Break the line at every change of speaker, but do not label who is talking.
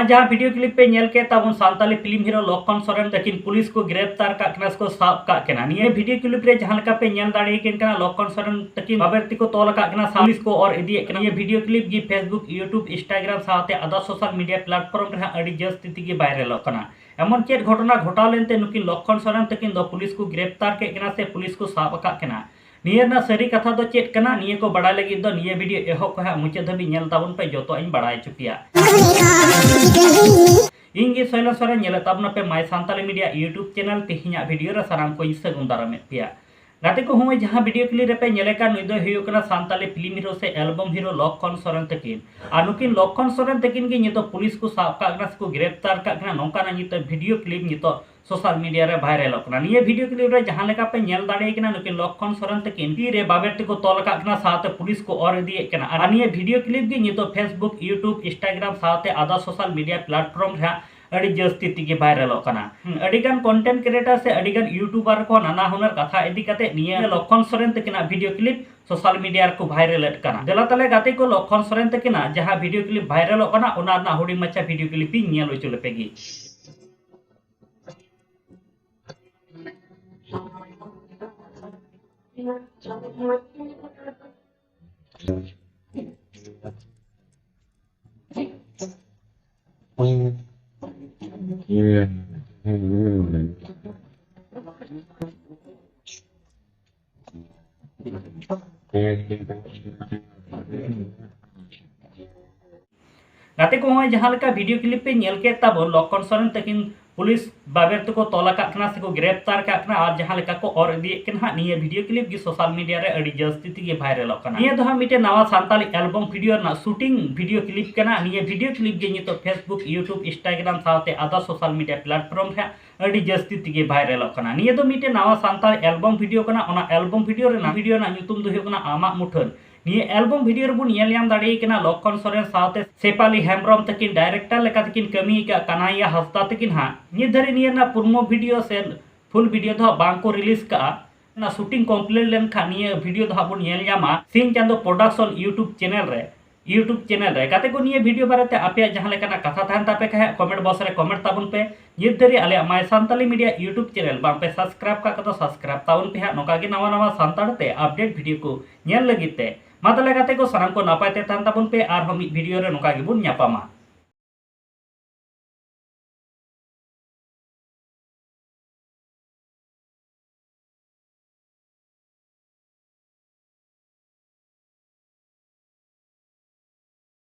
जहाँ video clip पे nail के तब सानताली फिल्म हीरो लक्षण सोरेन तकिन पुलिस को गिरफ्तार को साब का वीडियो क्लिप रे जहाँ पे नेल दाड़े लक्षण सोरेन तकिन बाबेरती को तोल पुलिस को और इदी वीडियो क्लिप की फेसबुक यूट्यूब इंस्टाग्राम साथे अदर सोशल मीडिया प्लेटफॉर्म रे अड़ी जस्ती तेगी वायरल एमन चेत घटना घटाव लेनते नुकिन लक्षण सोरेन तकिन दो पुलिस को गिरफ्तार से पुलिस को साब नियर सारी कथा दो चेत कना निये को बड़ा लगी दो निये वीडियो एहब को मुचाद धाबी नेल ताबन पे जो इन बड़ा चुपिया इंगे शैलेश सोरेन नेले ताबना पे my Santali media YouTube channel तिहिना वीडियो रे साराम को सगुन दाराम पिया गाते को हम जहाँ वीडियो क्लिप पे नेले का नुई दो सानताली फिल्म हीरो से एल्बम हीरो लक्षण सोरेन तकिन और नुकिन लक्षण सोरेन तकिन के नितो पुलिस को साब को गिरफ्तार नौका नितो वीडियो क्लिप नितो सोशल मीडिया रे वायरल निये वीडियो क्लिप रे जहाँ लेका पे नेल दाड़े नुकिन लक्षण सोरेन तकिन ती रे बाबेरती को तोल साथे पुलिस को और इदी निये वीडियो क्लिप के नितो फेसबुक यूट्यूब इंस्टाग्राम साथे अदर सोशल मीडिया प्लेटफॉर्म रे अड़ी जस्ती तेगी वायरल अड़ीगान कंटेंट क्रिएटर से अड़ीगान यूट्यूबर को नाना हुनर कथा इदी कते निये लक्षण सोरेन तकिना वीडियो क्लिप सोशल मीडिया को वायरल देला तले गाते को लक्षण सोरेन तकिना जहाँ वीडियो क्लिप वायरल हुडी मचा वीडियो क्लिप नेल होचो लेपेगी गाते को जहाँ वीडियो क्लिप पे नेल के तब लक्षण सोरेन तकिन पुलिस बाबेरती को तोल से को गिरफ्तार और जहाँ को और इदी निये वीडियो क्लिप की सोशल मीडिया रे अड़ी जस्ती तेगी वायरल निये दो मिटे नवा सानताली एल्बम वीडियो ना शूटिंग वीडियो क्लिप निये वीडियो क्लिप के नितो फेसबुक यूट्यूब इंस्टाग्राम साथे अदर सोशल मीडिया प्लेटफॉर्म रे अड़ी जस्ती तेगी वायरल निये दो मिटे नवा Santali album video album video ना नुतुम दो आमाग मुठन निये एल्बम वीडियो रे बुन नेल नाम दाड़े लक्षण सोरेन साथे सेपाली हेम्ब्रम तकिन डायरेक्टर लेका तकिन कमी का कनाइया हस्ता तकिन निये धरी निये ना पुरमो वीडियो से फुल वीडियो दो बांग को रिलीज का ना शूटिंग कंप्लीट लेन खा निये वीडियो दो बुन नेल नामा Singh Chando production YouTube channel रे गाते को निये वीडियो बारेते आपे जहाँ लेकाना कथा थान तापे कहे कमेंट बॉक्स रे कमेंट ताबन पे नित धरी आले my Santali media YouTube channel बांग पे सब्सक्राइब का सब्सक्राइब ताबन पे नोका गे नवा नवा सानताड़ ते अपडेट वीडियो को नेल लगिते मा तले गाते को सानाम को नापाय ते थान ताबन पे आर हम वीडियो रे नोका गे बुन न्यापामा।